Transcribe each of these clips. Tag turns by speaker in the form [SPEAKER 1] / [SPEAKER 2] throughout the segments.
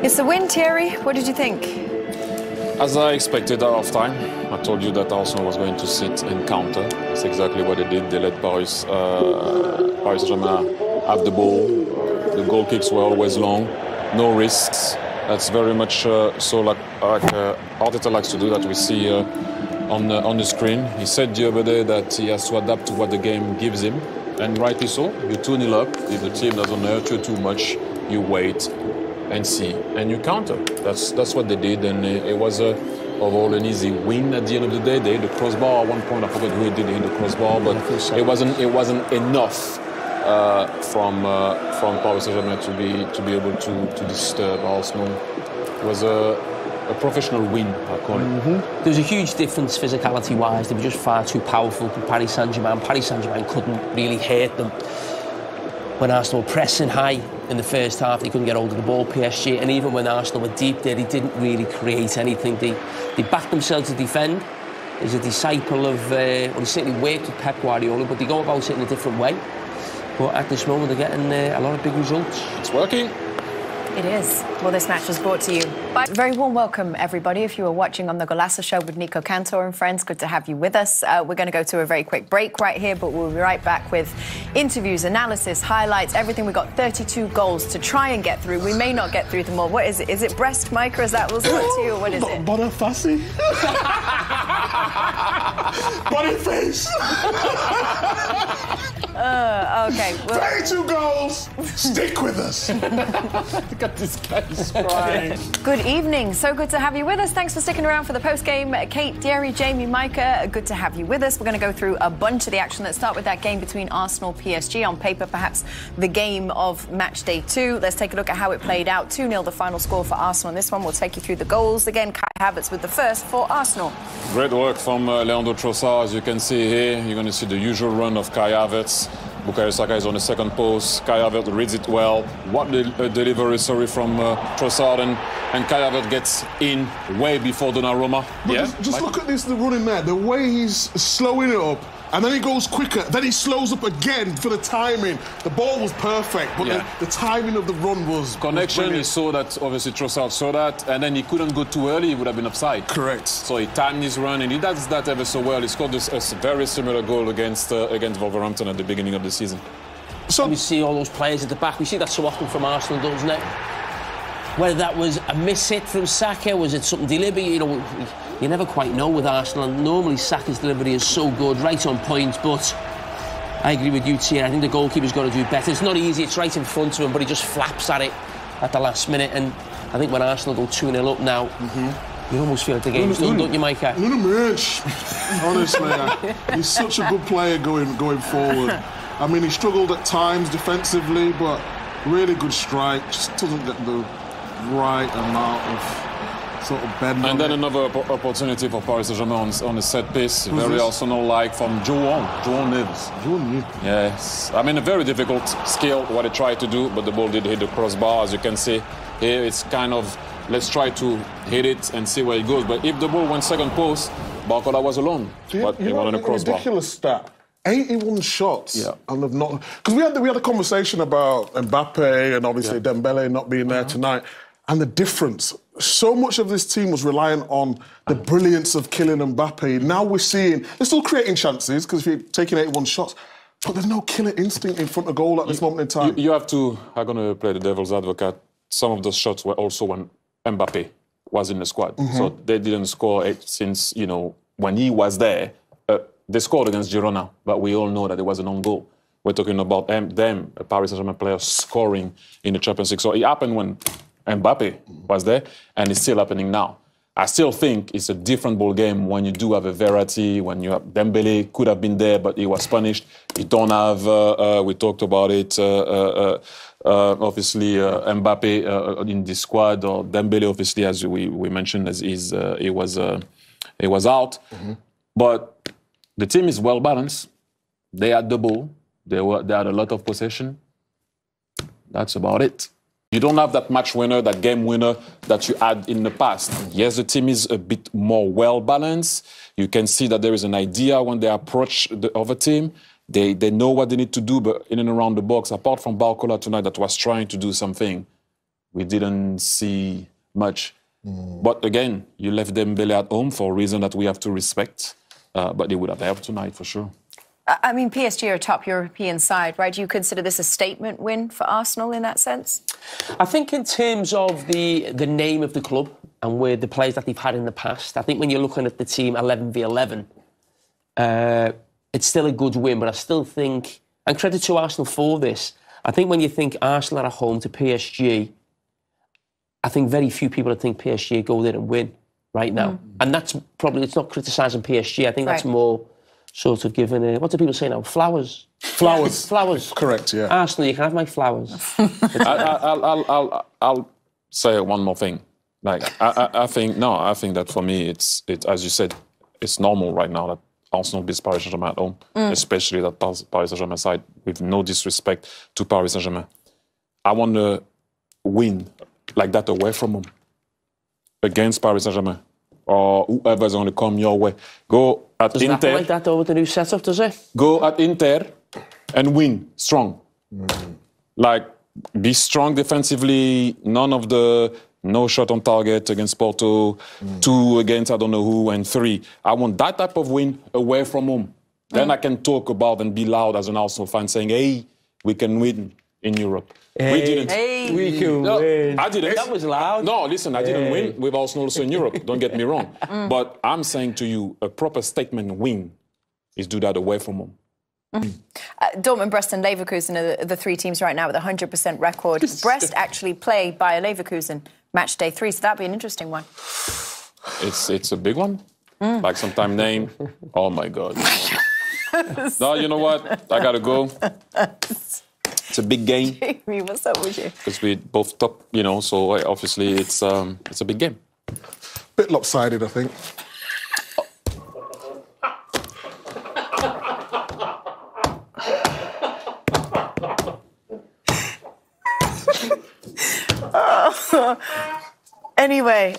[SPEAKER 1] It's the win, Thierry. What did you think?
[SPEAKER 2] As I expected at half-time, I told you that Arsenal was going to sit and counter. That's exactly what they did. They let Paris Saint-Germain have the ball. The goal kicks were always long, no risks. That's very much so like Arteta likes to do, that we see on the screen. He said the other day that he has to adapt to what the game gives him, and rightly so. You're 2-0 up. If the team doesn't hurt you too much, you wait and see, and you counter. That's what they did, and it was overall an easy win at the end of the day. They hit the crossbar at one point. I forgot who did hit the crossbar, but it wasn't enough from Paris Saint-Germain to be able to disturb Arsenal. It was a professional win, I call it.
[SPEAKER 3] There was a huge difference physicality-wise. They were just far too powerful for Paris Saint-Germain. Paris Saint-Germain couldn't really hurt them. When Arsenal were pressing high in the first half, they couldn't get hold of the ball, PSG. And even when Arsenal were deep there, they didn't really create anything. They backed themselves to defend. He's a disciple of, well, he certainly worked with Pep Guardiola, but they go about it in a different way. But at this moment, they're getting a lot of big results.
[SPEAKER 2] It's working.
[SPEAKER 1] It is. Well, this match was brought to you by... Very warm welcome, everybody. If you were watching on the Golasso Show with Nico Cantor and friends, good to have you with us. We're going to go to a very quick break right here, but we'll be right back with interviews, analysis, highlights, everything. We've got 32 goals to try and get through. We may not get through them all. What is it? Is it breast, Mike, or is that what's got to you, or what is it?
[SPEAKER 4] Boniface. Boniface.
[SPEAKER 1] Okay. Well,
[SPEAKER 4] 32 goals. Stick with us. Look at this guy's crying.
[SPEAKER 1] Good evening. So good to have you with us. Thanks for sticking around for the post-game. Kate, Thierry, Jamie, Micah, good to have you with us. We're going to go through a bunch of the action. Let's start with that game between Arsenal PSG. On paper, perhaps the game of match day 2. Let's take a look at how it played out. 2-0 the final score for Arsenal. On this one, we'll take you through the goals. Again, Kai Havertz with the first for Arsenal.
[SPEAKER 2] Great work from Leandro Trossard. As you can see here, you're going to see the usual run of Kai Havertz. Bukayo Saka is on the second post. Kai Havertz reads it well. What a delivery, from Trossard, and Kai Havertz gets in way before Donnarumma.
[SPEAKER 4] But yeah, just look at this, the running there, the way he's slowing it up, and then he goes quicker, then he slows up again for the timing. The ball was perfect, but the timing of the run was
[SPEAKER 2] connection. He saw that, obviously Trossard saw that, and then he couldn't go too early, he would have been offside.
[SPEAKER 4] Correct.
[SPEAKER 2] So he timed his run, and he does that ever so well. He scored a very similar goal against Wolverhampton at the beginning of the season.
[SPEAKER 3] So we see all those players at the back. We see that so often from Arsenal, doesn't it? Whether that was a miss-hit from Saka, was it something deliberate? You know, you never quite know with Arsenal. And normally Saka's delivery is so good, right on point. But I agree with you, Thierry. I think the goalkeeper's got to do better. It's not easy. It's right in front of him, but he just flaps at it at the last minute. And I think when Arsenal go 2-0 up now, you almost feel like the game's done, don't you, Micah?
[SPEAKER 4] Honestly, he's such a good player going forward. I mean, he struggled at times defensively, but really good strike. Just doesn't get the right amount of sort of bend.
[SPEAKER 2] And then another opportunity for Paris Saint-Germain on a set piece, very Arsenal-like, from João Neves. Yes, I mean, a very difficult skill what he tried to do, but the ball did hit the crossbar. As you can see here, it's kind of, let's try to hit it and see where it goes. But if the ball went second post, Barcola was alone. But he went on a crossbar.
[SPEAKER 4] Ridiculous stat. 81 shots, and have not, because we had a conversation about Mbappe and obviously Dembele not being there tonight, and the difference. So much of this team was relying on the brilliance of Kylian Mbappe. Now we're seeing they're still creating chances because if you're taking 81 shots, but there's no killer instinct in front of goal at this moment in time.
[SPEAKER 2] You have to. I'm gonna play the devil's advocate. Some of those shots were also when Mbappe was in the squad, so they didn't score since when he was there. They scored against Girona, but we all know that it was an own goal. We're talking about them, a Paris Saint-Germain player, scoring in the Champions League. So it happened when Mbappe was there, and it's still happening now. I still think it's a different ball game when you do have a Verratti, when you have Dembele could have been there, but he was punished. You don't have, we talked about it, obviously Mbappe in the squad, or Dembele, obviously, as we mentioned, as he was out. But the team is well balanced. They had the ball. They had a lot of possession. That's about it. You don't have that match winner, that game winner that you had in the past. Yes, the team is a bit more well balanced. You can see that there is an idea when they approach the other team. They know what they need to do, but in and around the box, apart from Barcola tonight that was trying to do something, we didn't see much. But again, you left Dembele at home for a reason that we have to respect. But they would have helped tonight for sure.
[SPEAKER 1] I mean, PSG are a top European side, right? Do you consider this a statement win for Arsenal in that sense?
[SPEAKER 3] I think in terms of the name of the club and where the players that they've had in the past, I think when you're looking at the team 11 v 11, it's still a good win. But I still think, and credit to Arsenal for this, I think when you think Arsenal are at home to PSG, I think very few people would think PSG go there and win right now. And that's probably, it's not criticising PSG. I think that's more sort of giving what do people say now? Flowers.
[SPEAKER 4] Flowers.
[SPEAKER 3] Flowers.
[SPEAKER 4] Correct, yeah.
[SPEAKER 3] Arsenal, you can have my flowers.
[SPEAKER 2] I'll say one more thing. Like, I think that for me, it's as you said, it's normal right now that Arsenal beats Paris Saint-Germain at home, especially that Paris Saint-Germain side, with no disrespect to Paris Saint-Germain. I want to win like that away from home against Paris Saint-Germain or whoever's going to come your way. Go at
[SPEAKER 3] Does
[SPEAKER 2] Inter.
[SPEAKER 3] it happen like that though with the new setup, does it?
[SPEAKER 2] Go at Inter and win strong. Like, be strong defensively, no shot on target against Porto, 2 against I don't know who, and 3. I want that type of win away from home. Then I can talk about and be loud as an Arsenal fan saying, hey, we can win in Europe.
[SPEAKER 3] Hey,
[SPEAKER 2] we didn't.
[SPEAKER 1] Hey.
[SPEAKER 3] We can win.
[SPEAKER 2] I didn't.
[SPEAKER 3] That was loud.
[SPEAKER 2] No, listen, I didn't win with Arsenal also in Europe. Don't get me wrong. But I'm saying to you, a proper statement win is do that away from home.
[SPEAKER 1] Dortmund, Brest and Leverkusen are the 3 teams right now with a 100% record. Brest actually play Bayer Leverkusen match day 3, so that'd be an interesting one.
[SPEAKER 2] It's a big one. Like sometime name. Oh my God. No, you know what? I gotta go. It's a big game.
[SPEAKER 1] Jamie, what's up with you?
[SPEAKER 2] Because we both top, so obviously it's a big game.
[SPEAKER 4] Bit lopsided, I think.
[SPEAKER 1] Anyway,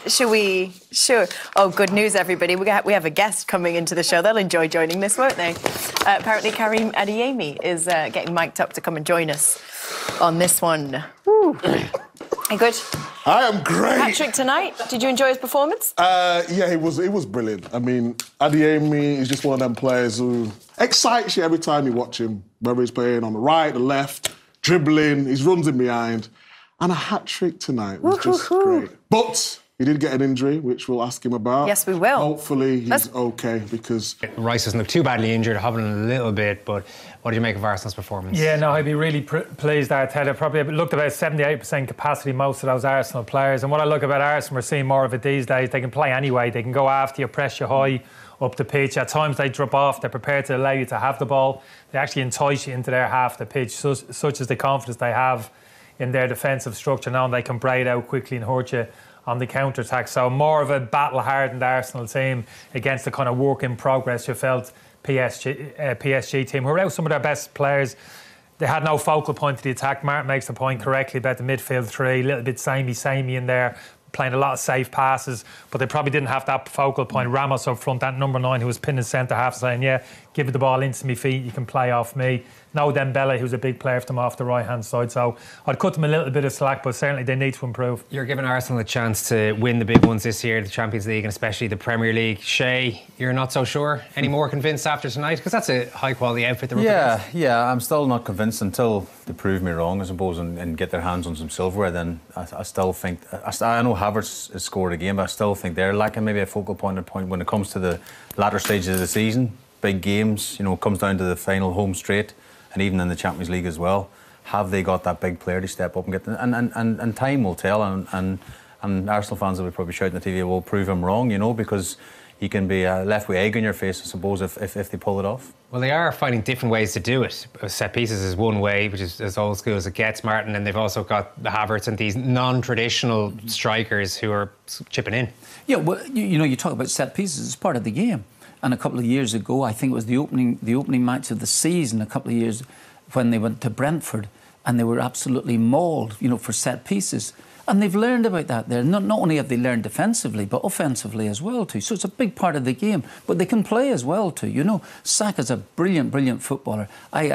[SPEAKER 1] should we? Sure. Oh, good news, everybody. We have a guest coming into the show. They'll enjoy joining this, won't they? Apparently, Karim Adeyemi is getting mic'd up to come and join us on this one. Woo. You good?
[SPEAKER 4] I am great.
[SPEAKER 1] Patrick tonight. Did you enjoy his performance?
[SPEAKER 4] Yeah, it was brilliant. I mean, Adeyemi is just one of them players who excites you every time you watch him, whether he's playing on the right, the left, dribbling, he runs in behind. And a hat-trick tonight was just great. But he did get an injury, which we'll ask him about.
[SPEAKER 1] Yes, we will.
[SPEAKER 4] Hopefully he's OK, because...
[SPEAKER 5] Rice doesn't look too badly injured, hobbling a little bit, but what do you make of Arsenal's performance?
[SPEAKER 6] Yeah, no, I'd be really pleased. Arteta probably looked about 78% capacity, most of those Arsenal players. And what I look about Arsenal, we're seeing more of it these days. They can play anyway. They can go after you, press you high up the pitch. At times they drop off. They're prepared to allow you to have the ball. They actually entice you into their half the pitch, such as the confidence they have in their defensive structure now, and they can braid out quickly and hurt you on the counter-attack. So more of a battle-hardened Arsenal team against the kind of work-in-progress you felt PSG team, who were out some of their best players. They had no focal point to the attack. Martin makes the point correctly about the midfield 3, a little bit samey in there, playing a lot of safe passes, but they probably didn't have that focal point. Ramos up front, that number 9 who was pinning centre-half, saying, yeah, give it the ball into me feet, you can play off me. No Dembele, who's a big player for them off the right-hand side. So I'd cut them a little bit of slack, but certainly they need to improve.
[SPEAKER 5] You're giving Arsenal a chance to win the big ones this year, the Champions League and especially the Premier League. Shay, you're not so sure? Any more convinced after tonight? Because that's a high-quality outfit.
[SPEAKER 7] Yeah, I'm still not convinced until they prove me wrong, I suppose, and get their hands on some silverware. Then I still think... I know Havertz has scored a game, but I still think they're lacking maybe a focal point when it comes to the latter stages of the season. Big games, it comes down to the final home straight. And even in the Champions League as well, have they got that big player to step up and get them? And time will tell, and Arsenal fans will be probably shouting at the TV will prove him wrong, because you can be left with egg on your face, I suppose, if they pull it off.
[SPEAKER 5] Well, they are finding different ways to do it. Set pieces is one way, which is as old school as it gets, Martin, and they've also got the Havertz and these non-traditional strikers who are chipping in.
[SPEAKER 8] Yeah, well, you talk about set pieces, it's part of the game. And a couple of years ago, I think it was the opening match of the season, a couple of years when they went to Brentford, and they were absolutely mauled, for set pieces. And they've learned about that there. Not only have they learned defensively, but offensively as well too. So it's a big part of the game. But they can play as well too. Saka's a brilliant footballer. I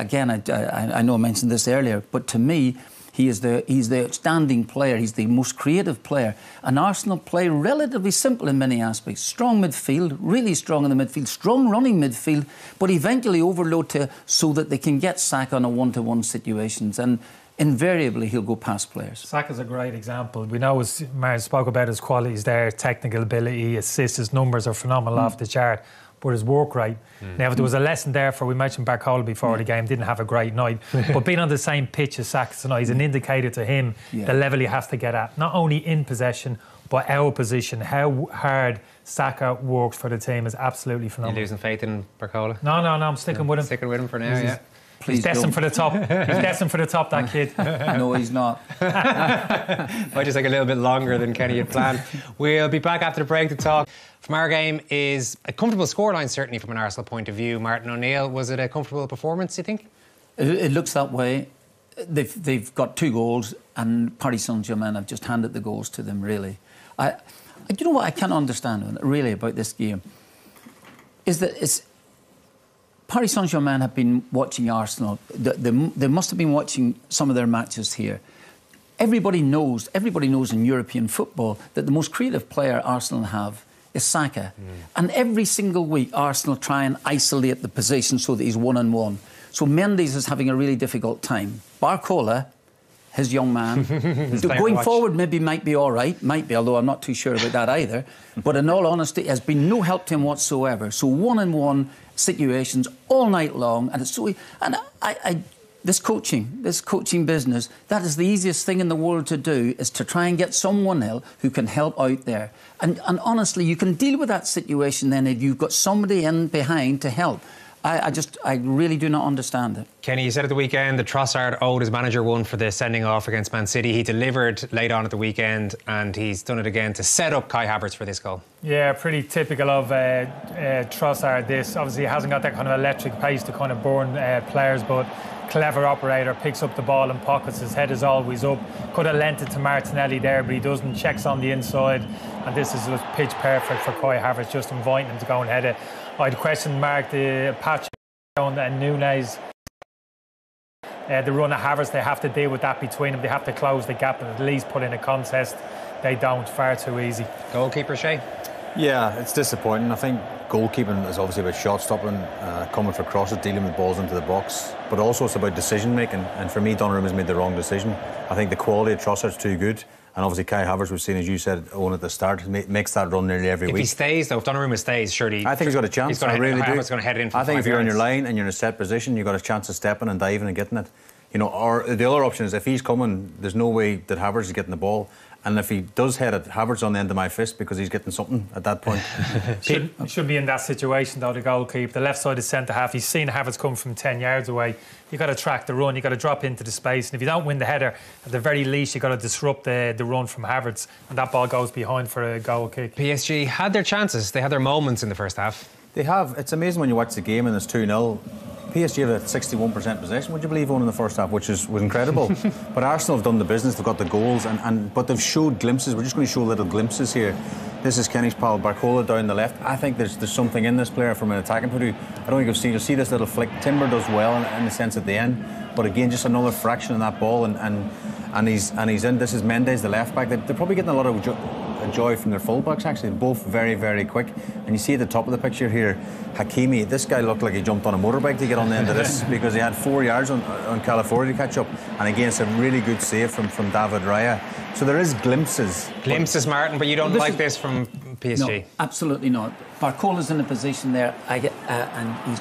[SPEAKER 8] know I mentioned this earlier, but to me, He's the outstanding player. He's the most creative player. And Arsenal play relatively simple in many aspects. Strong midfield, really strong in the midfield, strong running midfield, but eventually overload so that they can get Saka on a one-to-one situations. And invariably, he'll go past players.
[SPEAKER 6] Saka's a great example. We know, as Martin spoke about, his qualities there, technical ability, assists, his numbers are phenomenal off the chart. But his work rate. Now, if there was a lesson there we mentioned Bukayo before the game, didn't have a great night. But being on the same pitch as Saka tonight is an indicator to him the level he has to get at. Not only in possession, but out of position. How hard Saka works for the team is absolutely phenomenal.
[SPEAKER 5] You're losing faith in Bukayo?
[SPEAKER 6] No, I'm sticking with him.
[SPEAKER 5] Sticking with him for now, yeah.
[SPEAKER 6] He's destined for the top. He's destined for the top, that kid.
[SPEAKER 8] No, he's not.
[SPEAKER 5] Might just take a little bit longer than Kenny had planned. We'll be back after the break to talk. From our game is a comfortable scoreline, certainly from an Arsenal point of view. Martin O'Neill, was it a comfortable performance, do you think?
[SPEAKER 8] It looks that way. They've got 2 goals, and Paris Saint-Germain have just handed the goals to them, really. You know what I can't understand, really, about this game? Is that Paris Saint-Germain have been watching Arsenal. They must have been watching some of their matches here. Everybody knows in European football that the most creative player Arsenal have is Saka. And every single week, Arsenal try and isolate the position so that he's one-on-one. So Mendes is having a really difficult time. Barcola, his young man, going forward maybe might be all right, although I'm not too sure about that either. But in all honesty, has been no help to him whatsoever. So one-on-one situations all night long, and it's so. And this coaching business, that is the easiest thing in the world to do, is to try and get someone else who can help out there. And honestly, you can deal with that situation then if you've got somebody in behind to help. I really do not understand it.
[SPEAKER 5] Kenny, you said at the weekend that Trossard owed his manager one for the sending off against Man City. He delivered late on at the weekend, and he's done it again to set up Kai Havertz for this goal. Yeah, pretty typical of Trossard, this. Obviously, he hasn't got that kind of electric pace to kind of burn players, but clever operator, picks up the ball in pockets. His head is always up. Could have lent it to Martinelli there, but he doesn't. Checks on the inside, and this is just pitch perfect for Kai Havertz, just inviting him to go and head it. I'd question Mark the patch and Nunes. The run of Havertz, they have to deal with that between them. They have to close the gap and at least put in a contest. They don't. Far too easy. Goalkeeper Shay?
[SPEAKER 7] Yeah, it's disappointing. I think goalkeeping is obviously about shot stopping, coming for crosses, dealing with balls into the box, but also it's about decision making. And for me, Donnarumma has made the wrong decision. I think the quality of Trossard's too good. And obviously Kai Havertz, we've seen, as you said, Owen, at the start, makes that run nearly every week.
[SPEAKER 5] If he stays, though, if Donnarumma stays, surely...
[SPEAKER 7] I think he's got a chance. I really do.
[SPEAKER 5] Havertz going to head in from
[SPEAKER 7] I think if you're on your line and you're in a set position, you've got a chance of stepping and diving and getting it. You know, or the other option is if he's coming, there's no way that Havertz is getting the ball. And if he does head it, Havertz on the end of my fist because he's getting something at that point.
[SPEAKER 6] Should be in that situation, though, the goalkeeper. The left side is centre-half. He's seen Havertz come from 10 yards away. You've got to track the run. You've got to drop into the space. And if you don't win the header, at the very least, you've got to disrupt the run from Havertz. And that ball goes behind for a goal kick. PSG had their chances. They had their moments in the first half.
[SPEAKER 7] They have. It's amazing when you watch the game and it's 2-0. PSG have a 61% possession, would you believe, on in the first half, which was incredible. But Arsenal have done the business, they've got the goals, but they've showed glimpses. We're just going to show little glimpses here. This is Kenny's pal Barcola down the left. I think there's something in this player from an attacking point of view. I don't think you'll see this little flick. Timber does well in the sense at the end, but again, just another fraction in that ball, and he's in. This is Mendes, the left back. They're probably getting a lot of joy from their fullbacks, actually. Both very, very quick. And you see at the top of the picture here, Hakimi, this guy looked like he jumped on a motorbike to get on the end of this because he had 4 yards on Calafiori to catch up. And again, it's a really good save from David Raya. So there is glimpses.
[SPEAKER 5] Glimpses, Martin, but you don't like this from PSG?
[SPEAKER 8] No, absolutely not. Barcola's in a position there, and he's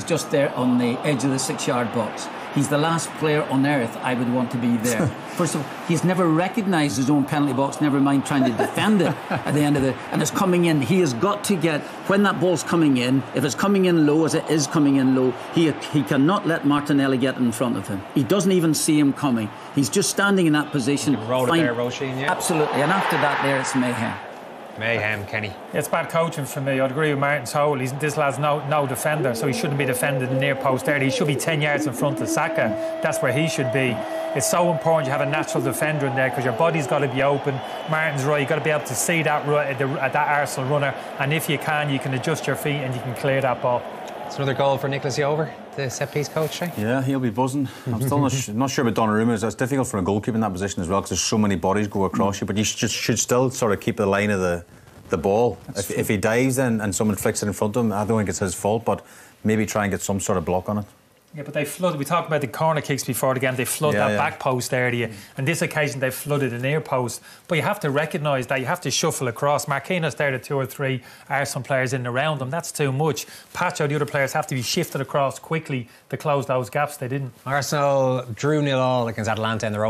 [SPEAKER 8] just there on the edge of the 6-yard box. He's the last player on earth I would want to be there. First of all, he's never recognised his own penalty box, never mind trying to defend it at the end of it. And it's coming in. He has got to get, when that ball's coming in, if it's coming in low, as it is coming in low, he cannot let Martinelli get in front of him. He doesn't even see him coming. He's just standing in that position.
[SPEAKER 5] Roll it there, Roisin, yeah.
[SPEAKER 8] Absolutely. And after that there, it's mayhem.
[SPEAKER 5] Mayhem, Kenny.
[SPEAKER 6] It's bad coaching for me. I'd agree with Martin Toll. This lad's no defender, so he shouldn't be defended in the near post there. He should be 10 yards in front of Saka. That's where he should be. It's so important you have a natural defender in there because your body's got to be open. Martin's right. You've got to be able to see that at that Arsenal runner. And if you can adjust your feet and you can clear that ball.
[SPEAKER 5] It's another goal for Nicholas Jover, the set-piece coach, right?
[SPEAKER 7] Yeah, he'll be buzzing. I'm still not sure about Donnarumma. It's difficult for a goalkeeper in that position as well because there's so many bodies go across you, but you should still sort of keep the line of the ball. If he dives then and someone flicks it in front of him, I don't think it's his fault, but maybe try and get some sort of block on it.
[SPEAKER 6] Yeah, but they flooded. We talked about the corner kicks before the game. They flood that back post area. And this occasion, they flooded the near post. But you have to recognise that. You have to shuffle across. Marquinhos there, the 2 or 3 Arsenal players in and around them. That's too much. Pacho, the other players, have to be shifted across quickly to close those gaps. They didn't.
[SPEAKER 5] Arsenal drew 0-0 against Atalanta in their